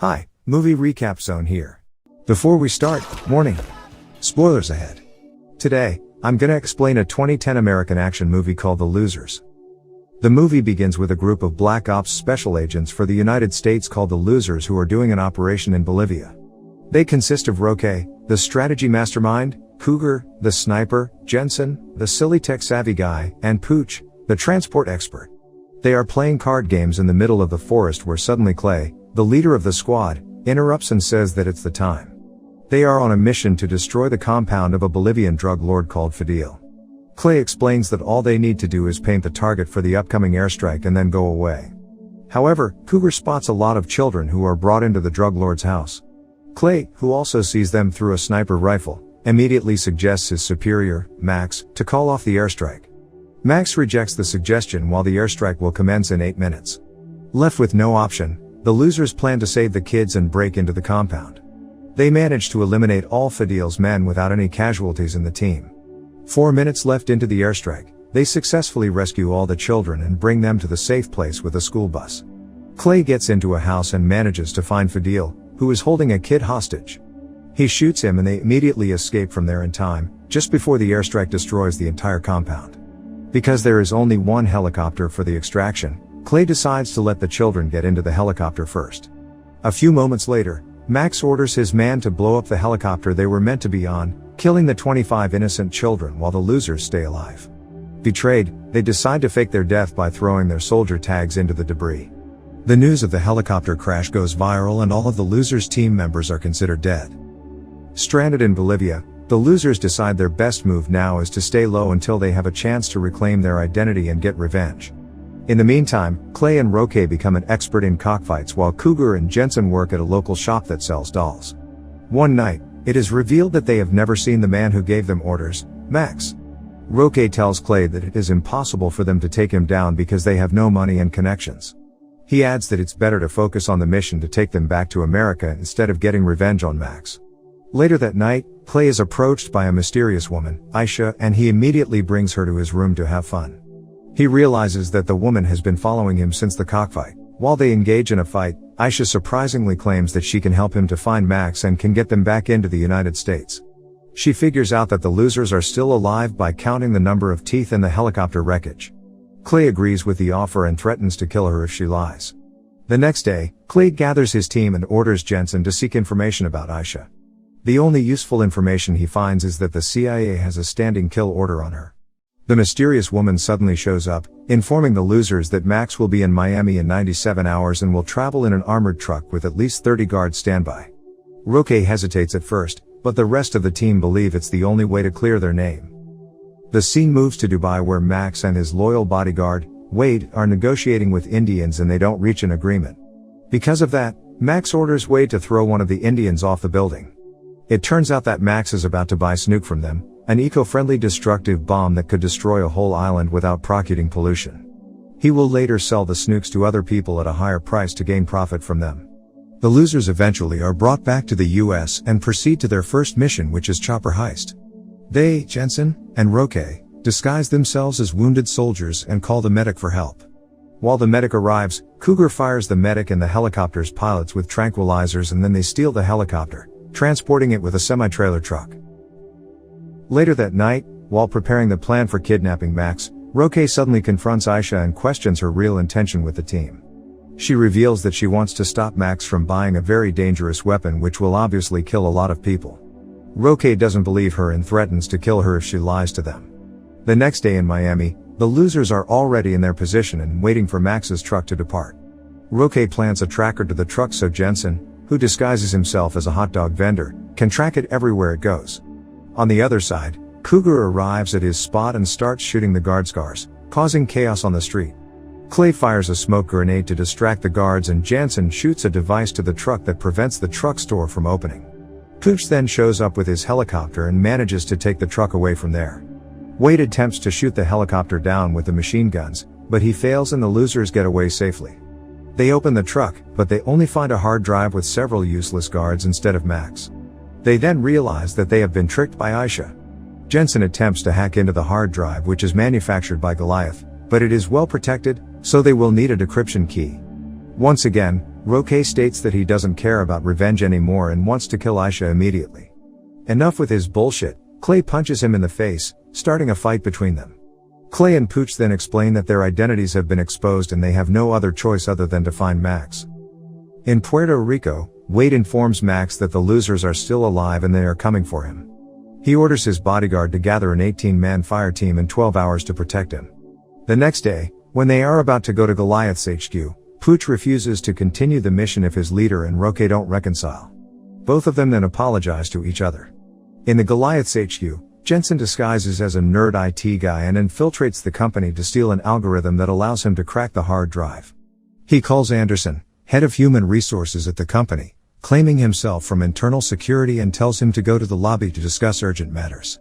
Hi, movie recap zone here. Before we start, warning. Spoilers ahead. Today, I'm gonna explain a 2010 American action movie called The Losers. The movie begins with a group of Black Ops special agents for the United States called the Losers who are doing an operation in Bolivia. They consist of Roque, the strategy mastermind, Cougar, the sniper, Jensen, the silly tech-savvy guy, and Pooch, the transport expert. They are playing card games in the middle of the forest where suddenly Clay, the leader of the squad, interrupts and says that it's the time. They are on a mission to destroy the compound of a Bolivian drug lord called Fidel. Clay explains that all they need to do is paint the target for the upcoming airstrike and then go away. However, Cougar spots a lot of children who are brought into the drug lord's house. Clay, who also sees them through a sniper rifle, immediately suggests his superior, Max, to call off the airstrike. Max rejects the suggestion while the airstrike will commence in 8 minutes. Left with no option, the Losers plan to save the kids and break into the compound. They manage to eliminate all Fidel's men without any casualties in the team. 4 minutes left into the airstrike, they successfully rescue all the children and bring them to the safe place with a school bus. Clay gets into a house and manages to find Fidel, who is holding a kid hostage. He shoots him and they immediately escape from there in time, just before the airstrike destroys the entire compound. Because there is only one helicopter for the extraction, Clay decides to let the children get into the helicopter first. A few moments later, Max orders his man to blow up the helicopter they were meant to be on, killing the 25 innocent children while the Losers stay alive. Betrayed, they decide to fake their death by throwing their soldier tags into the debris. The news of the helicopter crash goes viral and all of the Losers team members are considered dead. Stranded in Bolivia, the Losers decide their best move now is to stay low until they have a chance to reclaim their identity and get revenge. In the meantime, Clay and Roque become an expert in cockfights while Cougar and Jensen work at a local shop that sells dolls. One night, it is revealed that they have never seen the man who gave them orders, Max. Roque tells Clay that it is impossible for them to take him down because they have no money and connections. He adds that it's better to focus on the mission to take them back to America instead of getting revenge on Max. Later that night, Clay is approached by a mysterious woman, Aisha, and he immediately brings her to his room to have fun. He realizes that the woman has been following him since the cockfight. While they engage in a fight, Aisha surprisingly claims that she can help him to find Max and can get them back into the United States. She figures out that the Losers are still alive by counting the number of teeth in the helicopter wreckage. Clay agrees with the offer and threatens to kill her if she lies. The next day, Clay gathers his team and orders Jensen to seek information about Aisha. The only useful information he finds is that the CIA has a standing kill order on her. The mysterious woman suddenly shows up, informing the Losers that Max will be in Miami in 97 hours and will travel in an armored truck with at least 30 guards standby. Roque hesitates at first, but the rest of the team believe it's the only way to clear their name. The scene moves to Dubai where Max and his loyal bodyguard, Wade, are negotiating with Indians and they don't reach an agreement. Because of that, Max orders Wade to throw one of the Indians off the building. It turns out that Max is about to buy Snook from them, an eco-friendly destructive bomb that could destroy a whole island without procuring pollution. He will later sell the Snooks to other people at a higher price to gain profit from them. The Losers eventually are brought back to the US and proceed to their first mission, which is chopper heist. They, Jensen, and Roque, disguise themselves as wounded soldiers and call the medic for help. While the medic arrives, Cougar fires the medic and the helicopter's pilots with tranquilizers and then they steal the helicopter, transporting it with a semi-trailer truck. Later that night, while preparing the plan for kidnapping Max, Roque suddenly confronts Aisha and questions her real intention with the team. She reveals that she wants to stop Max from buying a very dangerous weapon which will obviously kill a lot of people. Roque doesn't believe her and threatens to kill her if she lies to them. The next day in Miami, the Losers are already in their position and waiting for Max's truck to depart. Roque plants a tracker to the truck so Jensen, who disguises himself as a hot dog vendor, can track it everywhere it goes. On the other side, Cougar arrives at his spot and starts shooting the guard cars, causing chaos on the street. Clay fires a smoke grenade to distract the guards and Jensen shoots a device to the truck that prevents the truck store from opening. Pooch then shows up with his helicopter and manages to take the truck away from there. Wade attempts to shoot the helicopter down with the machine guns, but he fails and the Losers get away safely. They open the truck, but they only find a hard drive with several useless guards instead of Max. They then realize that they have been tricked by Aisha. Jensen attempts to hack into the hard drive which is manufactured by Goliath, but it is well protected, so they will need a decryption key. Once again, Roque states that he doesn't care about revenge anymore and wants to kill Aisha immediately. Enough with his bullshit, Clay punches him in the face, starting a fight between them. Clay and Pooch then explain that their identities have been exposed and they have no other choice other than to find Max. In Puerto Rico, Wade informs Max that the losers are still alive and they are coming for him. He orders his bodyguard to gather an 18-man fire team in 12 hours to protect him. The next day, when they are about to go to Goliath's HQ, Pooch refuses to continue the mission if his leader and Roque don't reconcile. Both of them then apologize to each other. In the Goliath's HQ, Jensen disguises as a nerd IT guy and infiltrates the company to steal an algorithm that allows him to crack the hard drive. He calls Anderson, head of human resources at the company, claiming himself from internal security and tells him to go to the lobby to discuss urgent matters.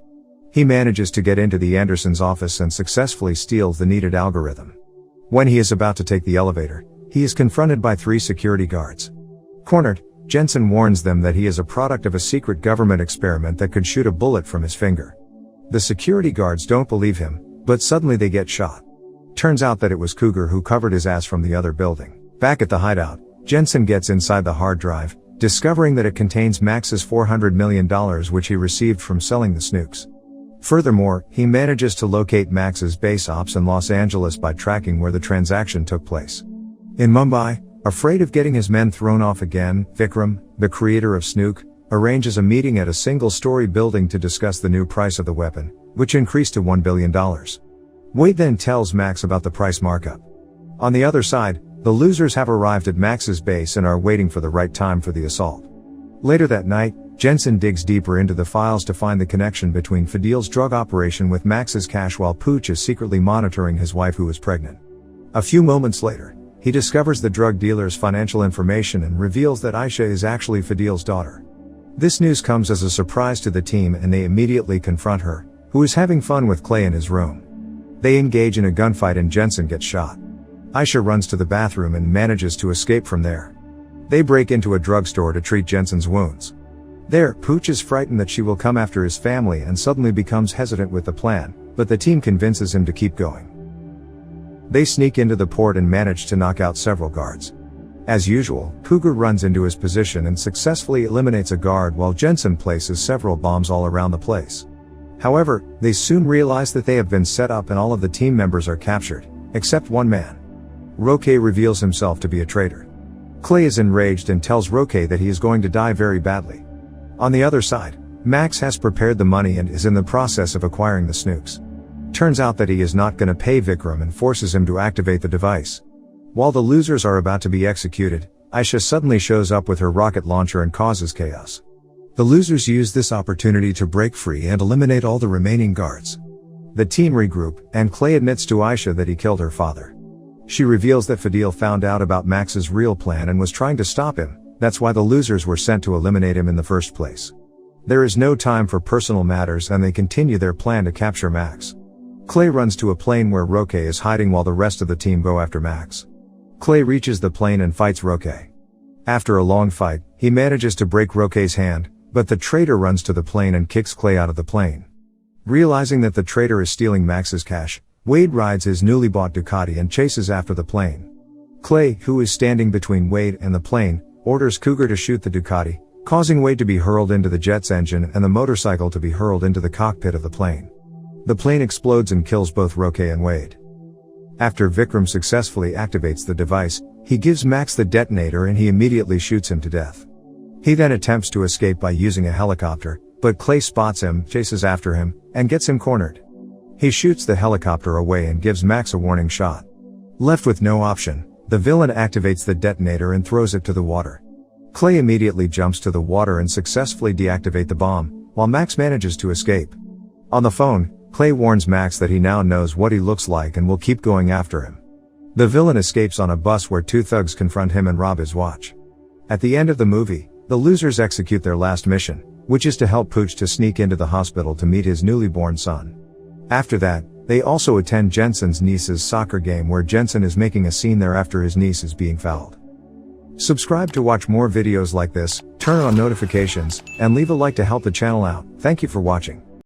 He manages to get into the Anderson's office and successfully steals the needed algorithm. When he is about to take the elevator, he is confronted by 3 security guards. Cornered, Jensen warns them that he is a product of a secret government experiment that could shoot a bullet from his finger. The security guards don't believe him, but suddenly they get shot. Turns out that it was Cougar who covered his ass from the other building. Back at the hideout, Jensen gets inside the hard drive, discovering that it contains Max's $400 million which he received from selling the snooks. Furthermore, he manages to locate Max's base ops in Los Angeles by tracking where the transaction took place. In Mumbai, afraid of getting his men thrown off again, Vikram, the creator of Snook, arranges a meeting at a single-story building to discuss the new price of the weapon, which increased to $1 billion. Wade then tells Max about the price markup. On the other side, the losers have arrived at Max's base and are waiting for the right time for the assault. Later that night, Jensen digs deeper into the files to find the connection between Fadil's drug operation with Max's cash while Pooch is secretly monitoring his wife who is pregnant. A few moments later, he discovers the drug dealer's financial information and reveals that Aisha is actually Fadil's daughter. This news comes as a surprise to the team and they immediately confront her, who is having fun with Clay in his room. They engage in a gunfight and Jensen gets shot. Aisha runs to the bathroom and manages to escape from there. They break into a drugstore to treat Jensen's wounds. There, Pooch is frightened that she will come after his family and suddenly becomes hesitant with the plan, but the team convinces him to keep going. They sneak into the port and manage to knock out several guards. As usual, Cougar runs into his position and successfully eliminates a guard while Jensen places several bombs all around the place. However, they soon realize that they have been set up and all of the team members are captured, except one man. Roque reveals himself to be a traitor. Clay is enraged and tells Roque that he is going to die very badly. On the other side, Max has prepared the money and is in the process of acquiring the snooks. Turns out that he is not going to pay Vikram and forces him to activate the device. While the losers are about to be executed, Aisha suddenly shows up with her rocket launcher and causes chaos. The losers use this opportunity to break free and eliminate all the remaining guards. The team regroup, and Clay admits to Aisha that he killed her father. She reveals that Fadil found out about Max's real plan and was trying to stop him. That's why the losers were sent to eliminate him in the first place. There is no time for personal matters and they continue their plan to capture Max. Clay runs to a plane where Roque is hiding while the rest of the team go after Max. Clay reaches the plane and fights Roque. After a long fight, he manages to break Roque's hand, but the traitor runs to the plane and kicks Clay out of the plane. Realizing that the traitor is stealing Max's cash, Wade rides his newly bought Ducati and chases after the plane. Clay, who is standing between Wade and the plane, orders Cougar to shoot the Ducati, causing Wade to be hurled into the jet's engine and the motorcycle to be hurled into the cockpit of the plane. The plane explodes and kills both Roque and Wade. After Vikram successfully activates the device, he gives Max the detonator and he immediately shoots him to death. He then attempts to escape by using a helicopter, but Clay spots him, chases after him, and gets him cornered. He shoots the helicopter away and gives Max a warning shot. Left with no option, the villain activates the detonator and throws it to the water. Clay immediately jumps to the water and successfully deactivate the bomb, while Max manages to escape. On the phone, Clay warns Max that he now knows what he looks like and will keep going after him. The villain escapes on a bus where 2 thugs confront him and rob his watch. At the end of the movie, the losers execute their last mission, which is to help Pooch to sneak into the hospital to meet his newly born son. After that, they also attend Jensen's niece's soccer game where Jensen is making a scene there after his niece is being fouled. Subscribe to watch more videos like this, turn on notifications, and leave a like to help the channel out. Thank you for watching.